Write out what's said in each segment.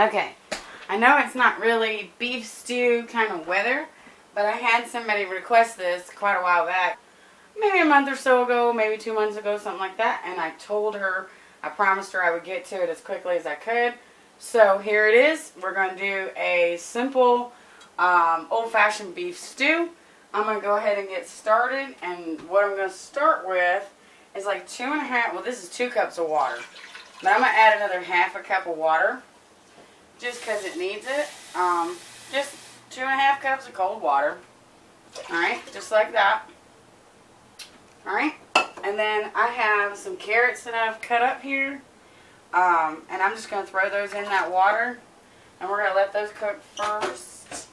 Okay, I know it's not really beef stew kind of weather, but I had somebody request this quite a while back. Maybe a month or so ago, maybe 2 months ago, something like that. And I told her, I promised her I would get to it as quickly as I could. So here it is. We're going to do a simple old-fashioned beef stew. I'm going to go ahead and get started. And what I'm going to start with is like 2.5, well this is 2 cups of water. But I'm going to add another half a cup of water just because it needs it. Just 2.5 cups of cold water. Alright, just like that. Alright, and then I have some carrots that I've cut up here. And I'm just going to throw those in that water. And we're going to let those cook first.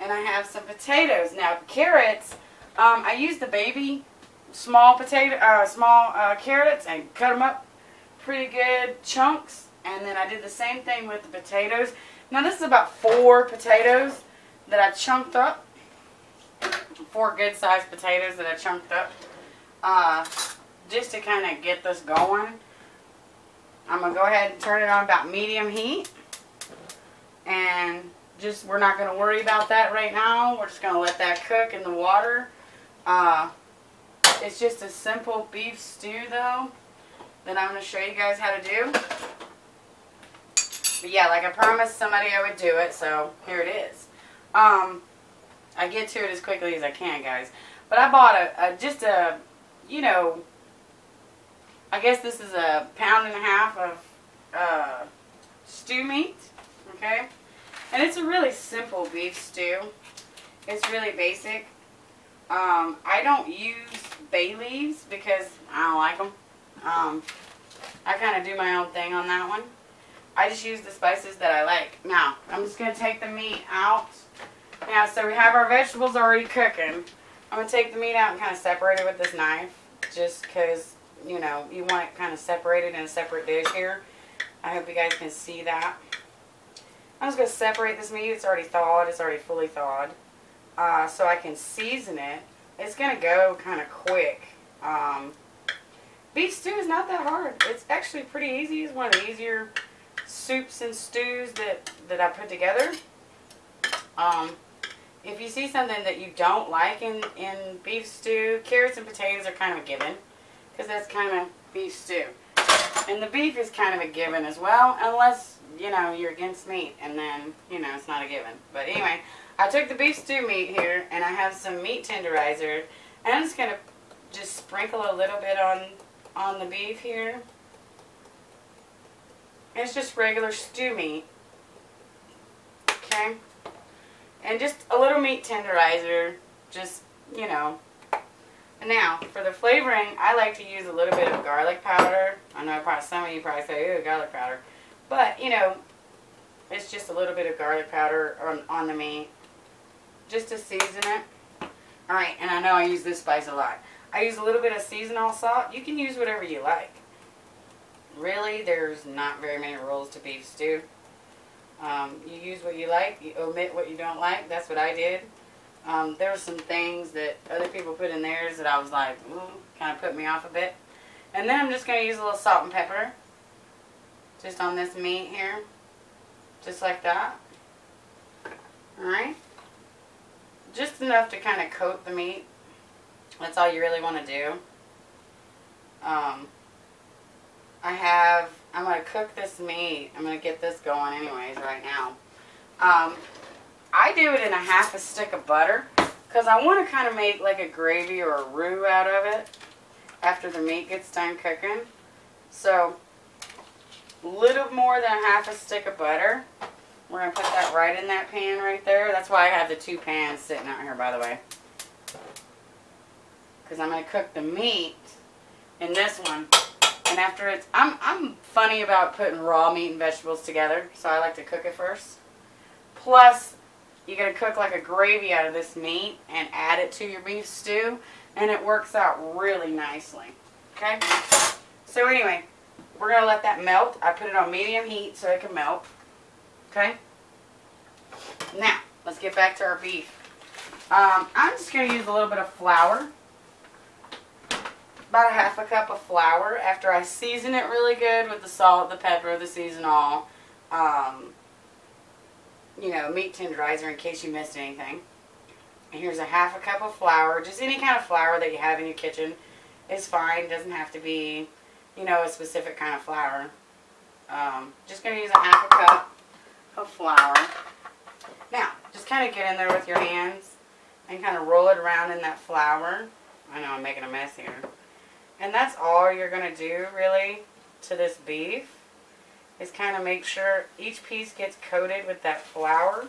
And I have some potatoes. Now, carrots, I use the baby small carrots and cut them up pretty good chunks. And then I did the same thing with the potatoes. Now, this is about 4 potatoes that I chunked up. 4 good-sized potatoes that I chunked up. Just to kind of get this going. I'm going to go ahead and turn it on about medium heat. And just, we're not going to worry about that right now. We're just going to let that cook in the water. It's just a simple beef stew though that I'm going to show you guys how to do. But yeah, like I promised somebody I would do it, so here it is. I get to it as quickly as I can, guys. But I bought just a, you know, I guess this is a 1.5 pounds of stew meat, okay? And it's a really simple beef stew. It's really basic. I don't use bay leaves because I don't like them. I kind of do my own thing on that one. I just use the spices that I like. Now, I'm just going to take the meat out. Now, so we have our vegetables already cooking. I'm going to take the meat out and kind of separate it with this knife. Just because, you know, you want it kind of separated in a separate dish here. I hope you guys can see that. I'm just going to separate this meat. It's already thawed. It's already fully thawed. So I can season it. It's going to go kind of quick. Beef stew is not that hard. It's actually pretty easy. It's one of the easier soups and stews that I put together. If you see something that you don't like in beef stew, carrots and potatoes are kind of a given. Because that's kind of beef stew. And the beef is kind of a given as well. Unless, you know, you're against meat. And then, you know, it's not a given. But anyway, I took the beef stew meat here. And I have some meat tenderizer. And I'm just going to just sprinkle a little bit on the beef here. It's just regular stew meat. Okay. And just a little meat tenderizer. Just, you know. Now, for the flavoring, I like to use a little bit of garlic powder. I know probably some of you probably say, ooh, garlic powder. But, you know, it's just a little bit of garlic powder on the meat. Just to season it. Alright, and I know I use this spice a lot. I use a little bit of seasonal salt. You can use whatever you like. Really, there's not very many rules to beef stew. You use what you like. You omit what you don't like. That's what I did. There were some things that other people put in theirs that I was like, ooh, kind of put me off a bit. And then I'm just going to use a little salt and pepper. Just on this meat here. Just like that. Alright. Just enough to kind of coat the meat. That's all you really want to do. I'm going to cook this meat. I'm going to get this going anyways right now. I do it in a half a stick of butter because I want to kind of make like a gravy or a roux out of it after the meat gets done cooking. So, a little more than a half a stick of butter. We're going to put that right in that pan right there. That's why I have the 2 pans sitting out here, by the way. Because I'm going to cook the meat in this one. And after it's, I'm funny about putting raw meat and vegetables together, so I like to cook it first. Plus, you're going to cook like a gravy out of this meat and add it to your beef stew, and it works out really nicely. Okay? So anyway, we're going to let that melt. I put it on medium heat so it can melt. Okay? Now, let's get back to our beef. I'm just going to use a little bit of flour. About a half a cup of flour after I season it really good with the salt, the pepper, the seasonal, meat tenderizer in case you missed anything. And here's a half a cup of flour. Just any kind of flour that you have in your kitchen is fine. It doesn't have to be, a specific kind of flour. Just going to use a half a cup of flour. Now, just kind of get in there with your hands and kind of roll it around in that flour. I know I'm making a mess here. And that's all you're going to do, really, to this beef, is kind of make sure each piece gets coated with that flour.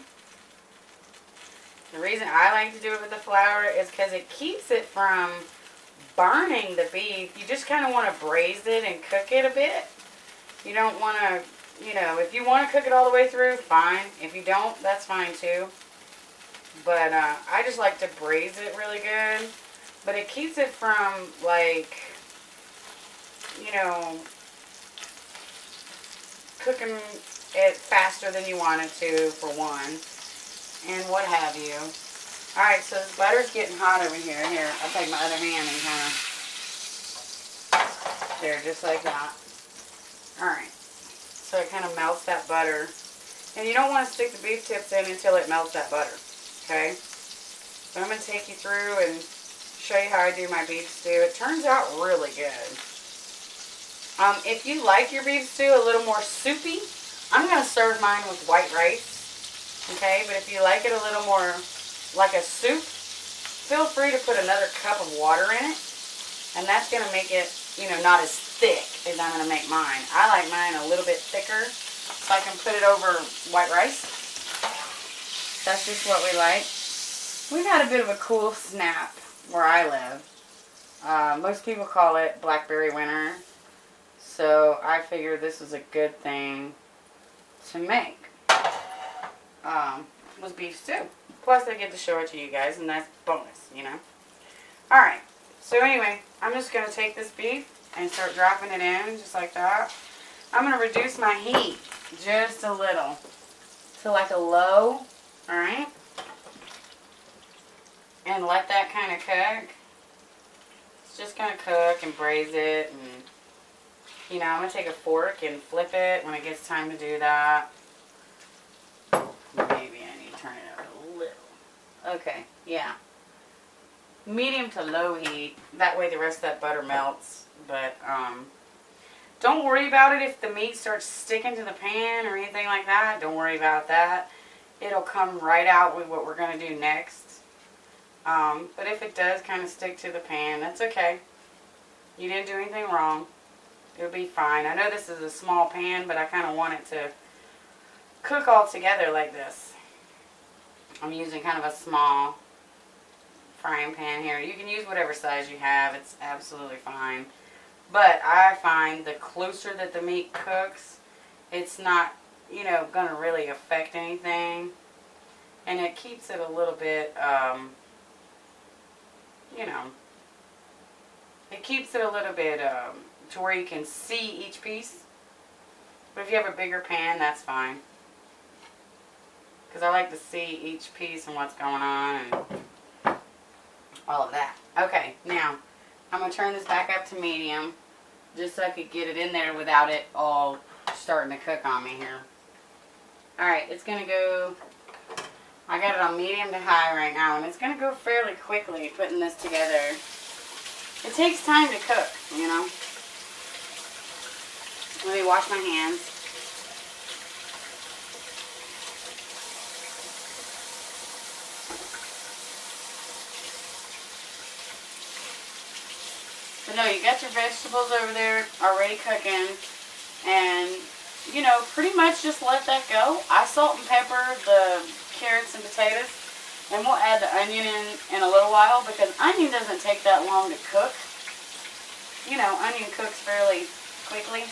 The reason I like to do it with the flour is because it keeps it from burning the beef. You just kind of want to braise it and cook it a bit. You don't want to, if you want to cook it all the way through, fine. If you don't, that's fine too. But I just like to braise it really good. But it keeps it from, like, cooking it faster than you want it to, for one. And what have you. Alright, so this butter's getting hot over here. Here, I'll take my other hand and kind of, there, just like that. Alright, so it kind of melts that butter. And you don't want to stick the beef tips in until it melts that butter. Okay? So I'm going to take you through and show you how I do my beef stew. It turns out really good. If you like your beef stew a little more soupy, I'm going to serve mine with white rice. Okay, but if you like it a little more like a soup, feel free to put another cup of water in it. And that's going to make it, not as thick as I'm going to make mine. I like mine a little bit thicker so I can put it over white rice. That's just what we like. We've had a bit of a cool snap where I live. Most people call it blackberry winter. So I figured this was a good thing to make. Was beef stew. Plus I get to show it to you guys, and that's bonus, Alright, so anyway, I'm just going to take this beef and start dropping it in, just like that. I'm going to reduce my heat just a little to like a low, alright? And let that kind of cook. It's just going to cook and braise it, and, I'm going to take a fork and flip it when it gets time to do that. Maybe I need to turn it up a little. Okay, yeah. Medium to low heat. That way the rest of that butter melts. But, don't worry about it if the meat starts sticking to the pan or anything like that. Don't worry about that. It'll come right out with what we're going to do next. But if it does kind of stick to the pan, that's okay. You didn't do anything wrong. It'll be fine. I know this is a small pan, but I kind of want it to cook all together like this. I'm using kind of a small frying pan here. You can use whatever size you have. It's absolutely fine. But I find the closer that the meat cooks, it's not, going to really affect anything. And it keeps it a little bit, it keeps it a little bit to where you can see each piece. But if you have a bigger pan, that's fine. Because I like to see each piece and what's going on and all of that. Okay, now I'm going to turn this back up to medium just so I could get it in there without it all starting to cook on me here. Alright, it's going to go, I got it on medium to high right now, and it's going to go fairly quickly putting this together. It takes time to cook, Let me wash my hands. But no, you got your vegetables over there already cooking, and, pretty much just let that go. I salt and pepper the carrots and potatoes, and we'll add the onion in a little while, because onion doesn't take that long to cook. Onion cooks fairly quickly.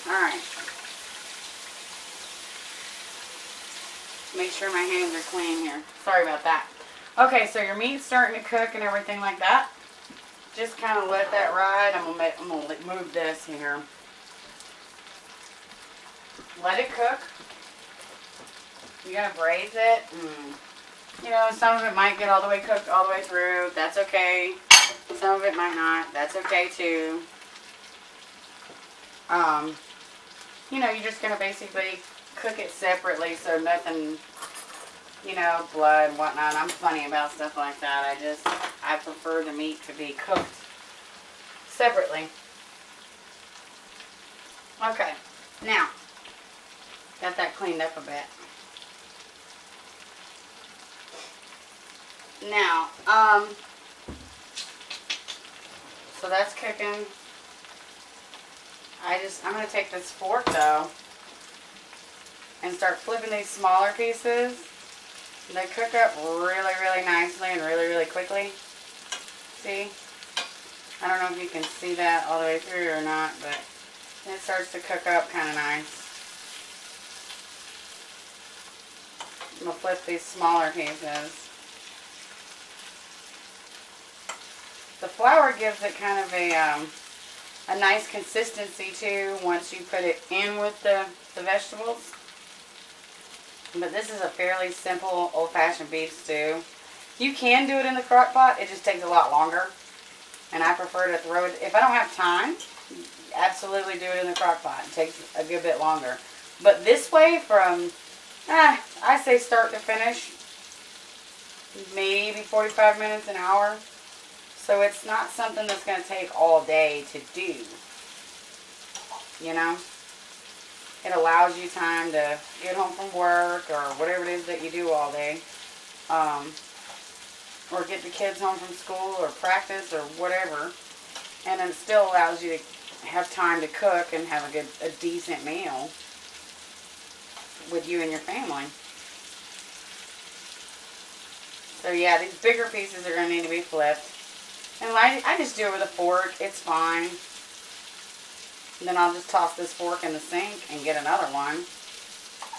Alright. Make sure my hands are clean here. Sorry about that. Okay, so your meat's starting to cook and everything like that. Just kind of let that ride. I'm gonna move this here. Let it cook. You gotta braise it. Some of it might get all the way cooked all the way through. That's okay. Some of it might not. That's okay too. you know, you're just going to basically cook it separately so nothing, you know, blood and whatnot. I'm funny about stuff like that. I prefer the meat to be cooked separately. Okay, now, got that cleaned up a bit. Now, so that's cooking. I'm going to take this fork though and start flipping these smaller pieces. They cook up really, really nicely and really, really quickly. See? I don't know if you can see that all the way through or not, but it starts to cook up kind of nice. I'm going to flip these smaller pieces. The flour gives it kind of a nice consistency too once you put it in with the vegetables. But this is a fairly simple old-fashioned beef stew. You can do it in the crock pot, it just takes a lot longer. And I prefer to throw it, if I don't have time, absolutely do it in the crock pot. It takes a good bit longer. But this way from, I say start to finish, maybe 45 minutes, an hour. So it's not something that's going to take all day to do. You know? It allows you time to get home from work or whatever it is that you do all day. Or get the kids home from school or practice or whatever. And it still allows you to have time to cook and have a decent meal with you and your family. So yeah, these bigger pieces are going to need to be flipped. And I just do it with a fork. It's fine. And then I'll just toss this fork in the sink and get another one.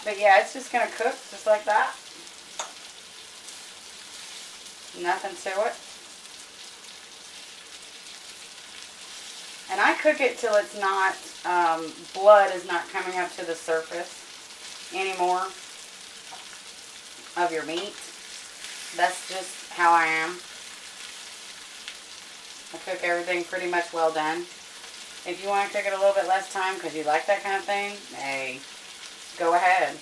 But yeah, it's just going to cook just like that. Nothing to it. And I cook it till it's not, blood is not coming up to the surface anymore of your meat. That's just how I am. I cook everything pretty much well done. If you want to cook it a little bit less time because you like that kind of thing, hey, go ahead,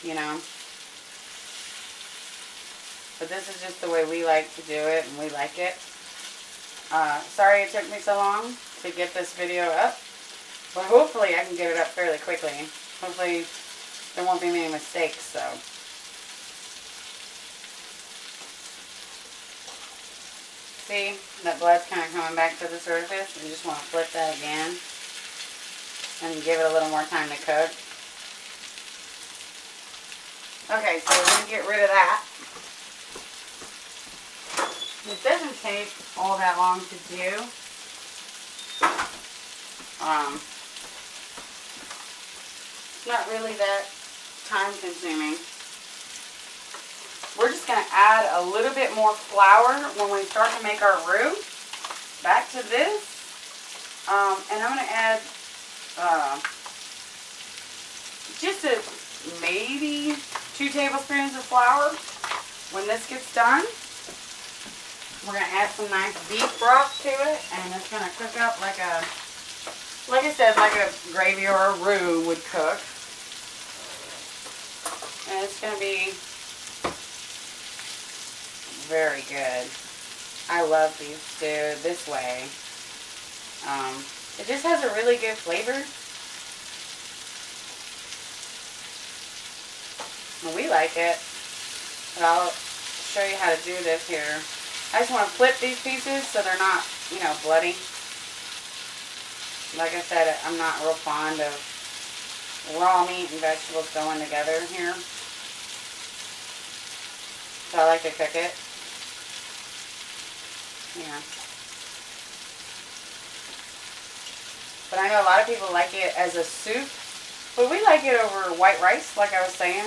you know. But this is just the way we like to do it, and we like it. Sorry it took me so long to get this video up, but hopefully I can get it up fairly quickly. Hopefully there won't be many mistakes, so. See, that blood's kind of coming back to the surface. You just want to flip that again and give it a little more time to cook. Okay, so we're going to get rid of that. It doesn't take all that long to do. It's not really that time consuming. We're just going to add a little bit more flour when we start to make our roux. Back to this. And I'm going to add just maybe 2 tablespoons of flour. When this gets done, we're going to add some nice beef broth to it. And it's going to cook up like I said, like a gravy or a roux would cook. And it's going to be very good. I love beef stew this way. It just has a really good flavor. And we like it. But I'll show you how to do this here. I just want to flip these pieces so they're not, you know, bloody. Like I said, I'm not real fond of raw meat and vegetables going together here. So I like to cook it. Yeah. But I know a lot of people like it as a soup. But we like it over white rice, like I was saying.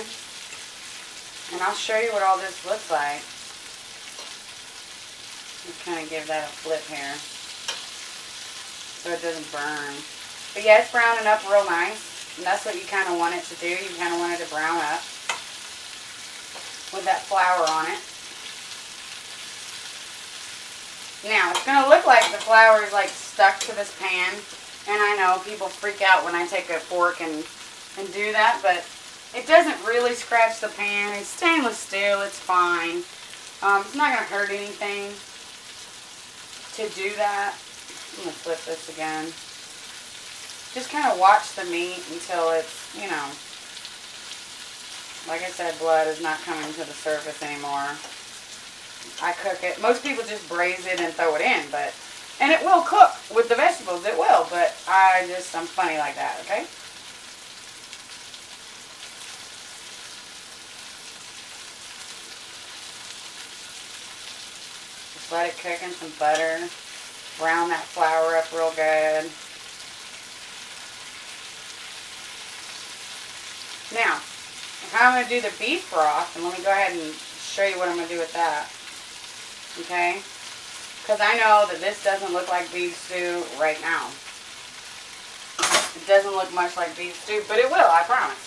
And I'll show you what all this looks like. Just kind of give that a flip here, so it doesn't burn. But yeah, it's browning up real nice. And that's what you kind of want it to do. You kind of want it to brown up with that flour on it. Now, it's going to look like the flour is like stuck to this pan. And I know people freak out when I take a fork and and do that, but it doesn't really scratch the pan. It's stainless steel. It's fine. It's not going to hurt anything to do that. I'm going to flip this again. Just kind of watch the meat until it's, you know, like I said, blood is not coming to the surface anymore. I cook it. Most people just braise it and throw it in, but, and it will cook with the vegetables. It will, but I'm funny like that, okay? Just let it cook in some butter. Brown that flour up real good. Now, how I'm going to do the beef broth, and let me go ahead and show you what I'm going to do with that. Okay? Because I know that this doesn't look like beef stew right now. It doesn't look much like beef stew, but it will, I promise.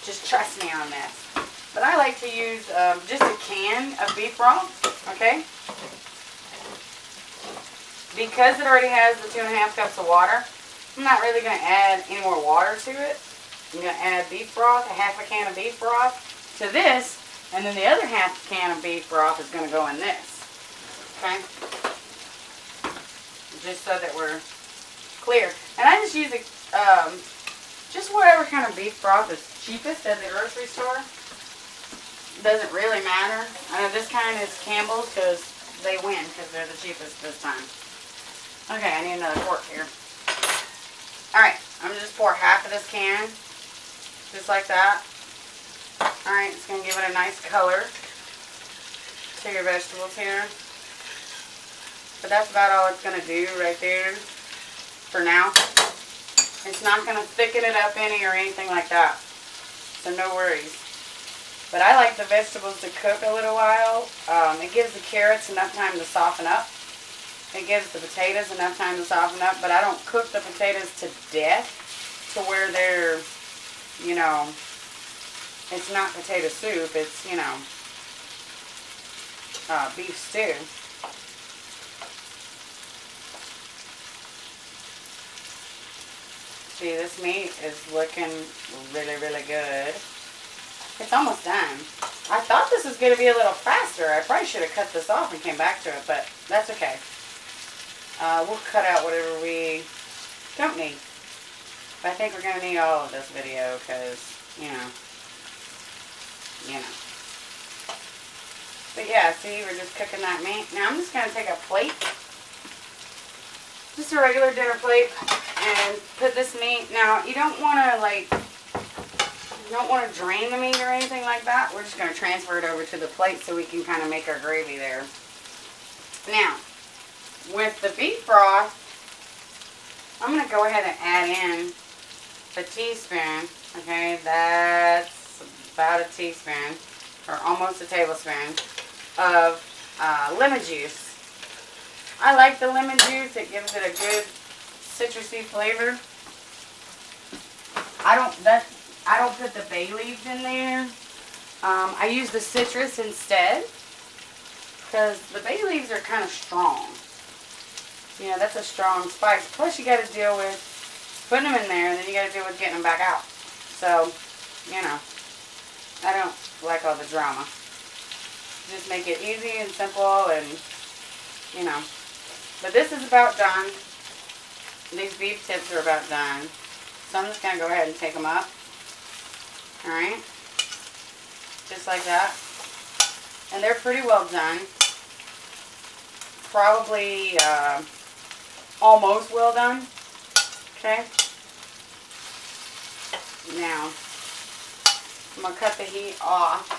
Just trust me on this. But I like to use just a can of beef broth, okay? Because it already has the 2.5 cups of water, I'm not really going to add any more water to it. I'm going to add beef broth, a half a can of beef broth to this, and then the other half can of beef broth is going to go in this. Okay? Just so that we're clear. And I just use just whatever kind of beef broth is cheapest at the grocery store. Doesn't really matter. I know this kind is Campbell's because they win because they're the cheapest this time. Okay, I need another fork here. Alright, I'm going to just pour half of this can. Just like that. Alright, it's going to give it a nice color to your vegetables here. But that's about all it's going to do right there for now. It's not going to thicken it up any or anything like that. So no worries. But I like the vegetables to cook a little while. It gives the carrots enough time to soften up. It gives the potatoes enough time to soften up. But I don't cook the potatoes to death to where they're, you know, it's not potato soup. It's, you know, beef stew. See, this meat is looking really, really good. It's almost done. I thought this was going to be a little faster. I probably should have cut this off and came back to it, but that's okay. We'll cut out whatever we don't need. But I think we're going to need all of this video because, you know. But yeah, see, we're just cooking that meat. Now I'm just going to take a plate. Just a regular dinner plate. And put this meat. Now, you don't want to, like, you don't want to drain the meat or anything like that. We're just going to transfer it over to the plate so we can kind of make our gravy there. Now, with the beef broth, I'm going to go ahead and add in a teaspoon. Okay, that's about a teaspoon, or almost a tablespoon, of lemon juice. I like the lemon juice. It gives it a good citrusy flavor. I don't put the bay leaves in there. I use the citrus instead because the bay leaves are kind of strong. You know, that's a strong spice. Plus, you got to deal with putting them in there, and then you got to deal with getting them back out. So, you know, I don't like all the drama. Just make it easy and simple, and you know. But this is about done. These beef tips are about done. So I'm just going to go ahead and take them up. Alright. Just like that. And they're pretty well done. Probably almost well done. Okay. Now, I'm going to cut the heat off.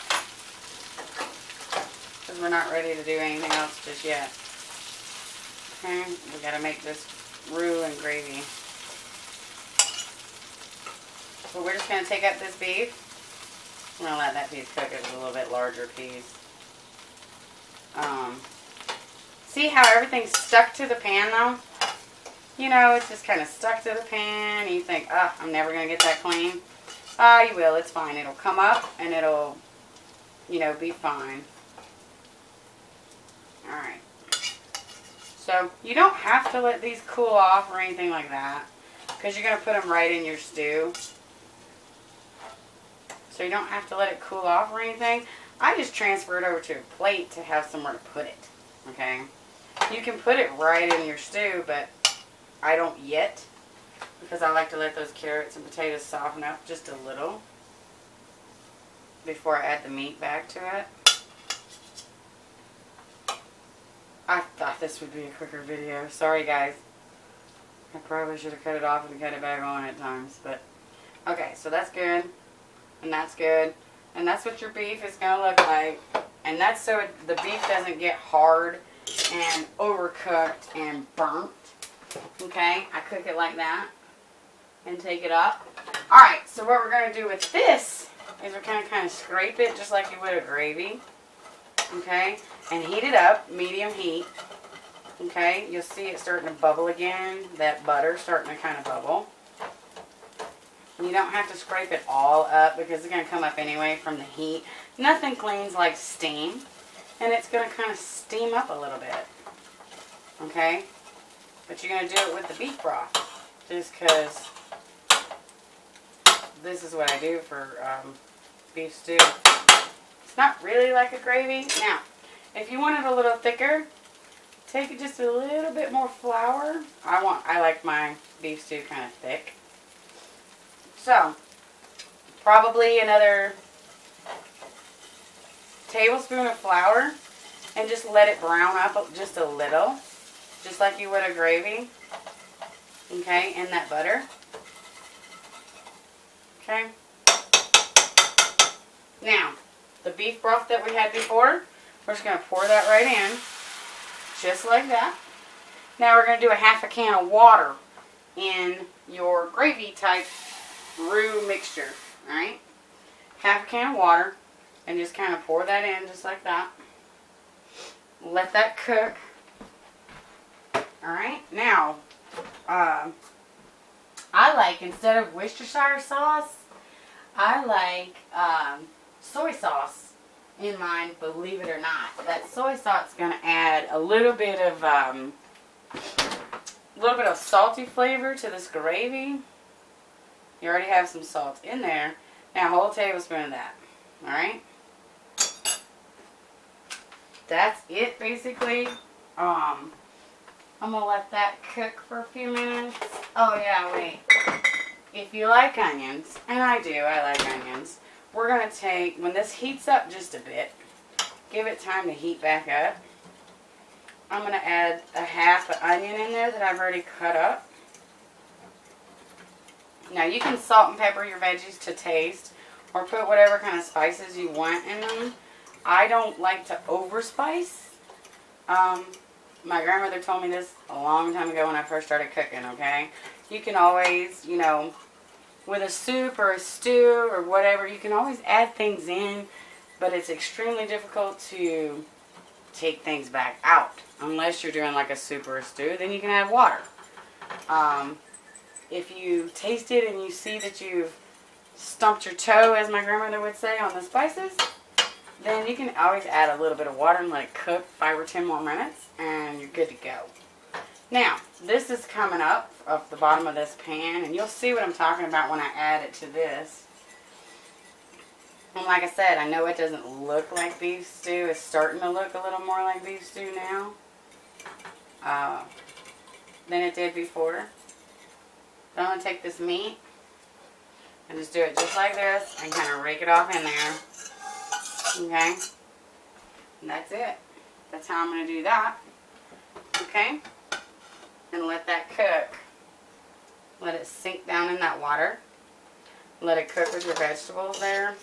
Because we're not ready to do anything else just yet. Okay. We got to make this roux and gravy. So we're just going to take up this beef. I'm going to let that piece cook. It's a little bit larger piece. See how everything's stuck to the pan though? You know, it's just kind of stuck to the pan. And you think, oh, I'm never going to get that clean. You will. It's fine. It'll come up and it'll, you know, be fine. Alright. So, you don't have to let these cool off or anything like that. Because you're going to put them right in your stew. so you don't have to let it cool off or anything. I just transfer it over to a plate to have somewhere to put it, okay? You can put it right in your stew, but I don't yet, because I like to let those carrots and potatoes soften up just a little before I add the meat back to it. I thought this would be a quicker video. Sorry, guys. I probably should have cut it off and cut it back on at times, but okay, so that's good, and that's good, and that's what your beef is going to look like, and that's so the beef doesn't get hard and overcooked and burnt, okay? I cook it like that and take it up. Alright, so what we're going to do with this is we're going to kind of scrape it just like you would a gravy, okay? And heat it up, medium heat. Okay, you'll see it starting to bubble again. That butter starting to kind of bubble. You don't have to scrape it all up because it's going to come up anyway from the heat. Nothing cleans like steam. And it's going to kind of steam up a little bit. Okay? But you're going to do it with the beef broth. Just because this is what I do for beef stew. It's not really like a gravy. Now, if you want it a little thicker, take just a little bit more flour. I like my beef stew kind of thick. So, probably another tablespoon of flour, and just let it brown up just a little, just like you would a gravy. Okay, in that butter. Okay. Now, the beef broth that we had before, we're just going to pour that right in. Just like that. Now we're going to do a half a can of water in your gravy type roux mixture. Alright? Half a can of water. And just kind of pour that in just like that. Let that cook. Alright? Now, I like, instead of Worcestershire sauce, I like soy sauce in mine, believe it or not. That soy sauce is going to add a little bit of salty flavor to this gravy. You already have some salt in there. Now, a whole tablespoon of that. Alright? That's it, basically. I'm going to let that cook for a few minutes. Oh, yeah, wait. If you like onions, and I do, I like onions, we're going to take, when this heats up just a bit, give it time to heat back up. I'm going to add a half an onion in there that I've already cut up. Now you can salt and pepper your veggies to taste, or put whatever kind of spices you want in them. I don't like to overspice. My grandmother told me this a long time ago when I first started cooking, okay? You can always, you know, with a soup or a stew or whatever, you can always add things in, but it's extremely difficult to take things back out. Unless you're doing like a soup or a stew, then you can add water. If you taste it and you see that you've stumped your toe, as my grandmother would say, on the spices, then you can always add a little bit of water and let it cook 5 or 10 more minutes, and you're good to go. Now, this is coming up off the bottom of this pan, and you'll see what I'm talking about when I add it to this. And like I said, I know it doesn't look like beef stew. It's starting to look a little more like beef stew now than it did before. So I'm going to take this meat and just do it just like this and kind of rake it off in there. Okay? And that's it. That's how I'm going to do that. Okay? And let that cook. Let it sink down in that water. Let it cook with your vegetables there.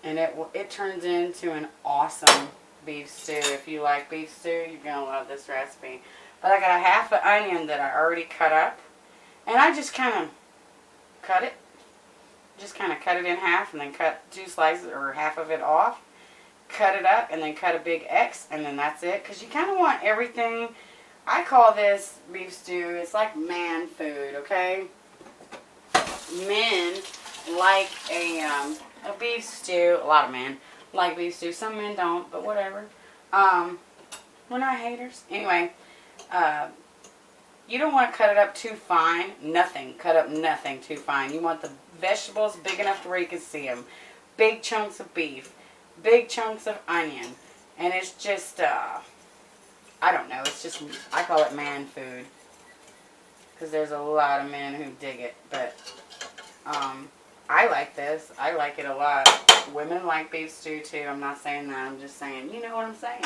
And it turns into an awesome beef stew. If you like beef stew, you're going to love this recipe. But I got a half an onion that I already cut up. And I just kind of cut it. Just kind of cut it in half and then cut 2 slices or half of it off. Cut it up and then cut a big X, and then that's it. Because you kind of want everything. I call this beef stew, it's like man food, okay? Men like a beef stew. A lot of men like beef stew. Some men don't, but whatever. We're not haters. Anyway, you don't want to cut it up too fine. Cut up nothing too fine. You want the vegetables big enough to where you can see them. Big chunks of beef. Big chunks of onion. And it's just, I don't know. It's just, I call it man food. Because there's a lot of men who dig it. But, I like this. I like it a lot. Women like beef stew too. I'm not saying that. I'm just saying, you know what I'm saying.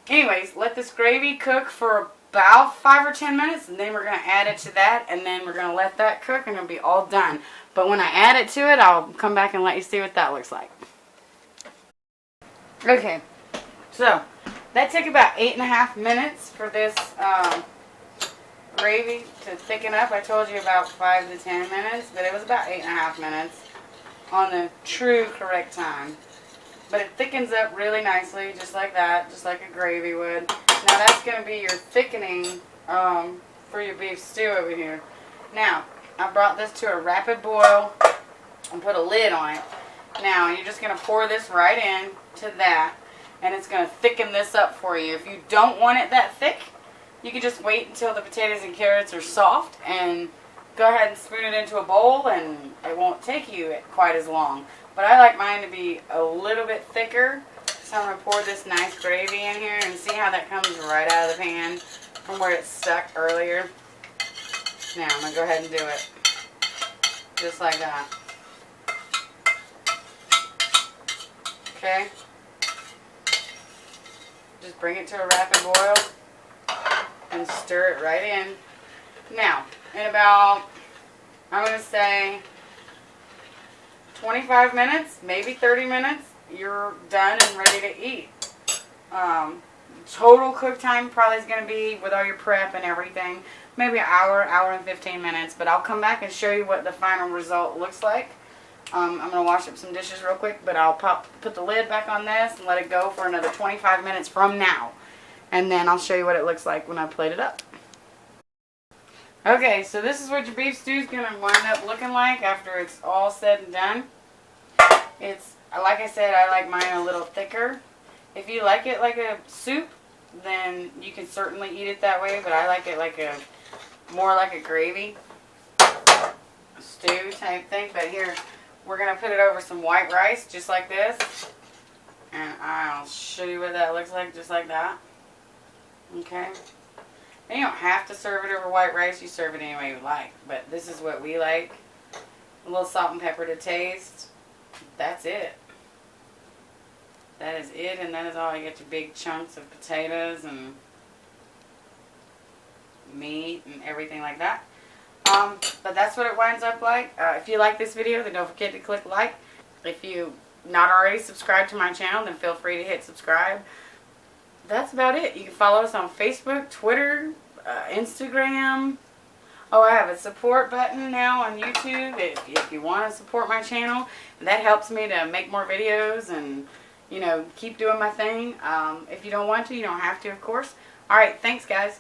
Anyways, let this gravy cook for about 5 or 10 minutes. And then we're going to add it to that. And then we're going to let that cook and it'll be all done. But when I add it to it, I'll come back and let you see what that looks like. Okay. So, that took about 8.5 minutes for this gravy to thicken up. I told you about 5 to 10 minutes, but it was about 8.5 minutes on the true correct time. But it thickens up really nicely, just like that, just like a gravy would. Now that's going to be your thickening for your beef stew over here. Now, I brought this to a rapid boil and put a lid on it. Now, you're just going to pour this right in to that, and it's going to thicken this up for you. If you don't want it that thick, you can just wait until the potatoes and carrots are soft and go ahead and spoon it into a bowl, and it won't take you quite as long. But I like mine to be a little bit thicker, so I'm going to pour this nice gravy in here and see how that comes right out of the pan from where it stuck earlier. Now I'm going to go ahead and do it just like that. Okay? Just bring it to a rapid boil and stir it right in. Now, in about, I'm going to say 25 minutes, maybe 30 minutes, you're done and ready to eat. Total cook time probably is going to be, with all your prep and everything, maybe an hour, hour and 15 minutes. But I'll come back and show you what the final result looks like. I'm going to wash up some dishes real quick, but I'll put the lid back on this and let it go for another 25 minutes from now. And then I'll show you what it looks like when I plate it up. Okay, so this is what your beef stew is going to wind up looking like after it's all said and done. It's, like I said, I like mine a little thicker. If you like it like a soup, then you can certainly eat it that way, but I like it like more like a gravy stew type thing. But here, we're going to put it over some white rice, just like this. And I'll show you what that looks like, just like that. Okay? And you don't have to serve it over white rice. You serve it any way you like. But this is what we like. A little salt and pepper to taste. That's it. That is it, and that is all. You get your big chunks of potatoes and meat and everything like that. But that's what it winds up like. If you like this video, then don't forget to click like. If you not already subscribed to my channel, then feel free to hit subscribe. That's about it. You can follow us on Facebook, Twitter, Instagram. Oh, I have a support button now on YouTube if you want to support my channel. That helps me to make more videos and, you know, keep doing my thing. If you don't want to, you don't have to, of course. Alright, thanks guys.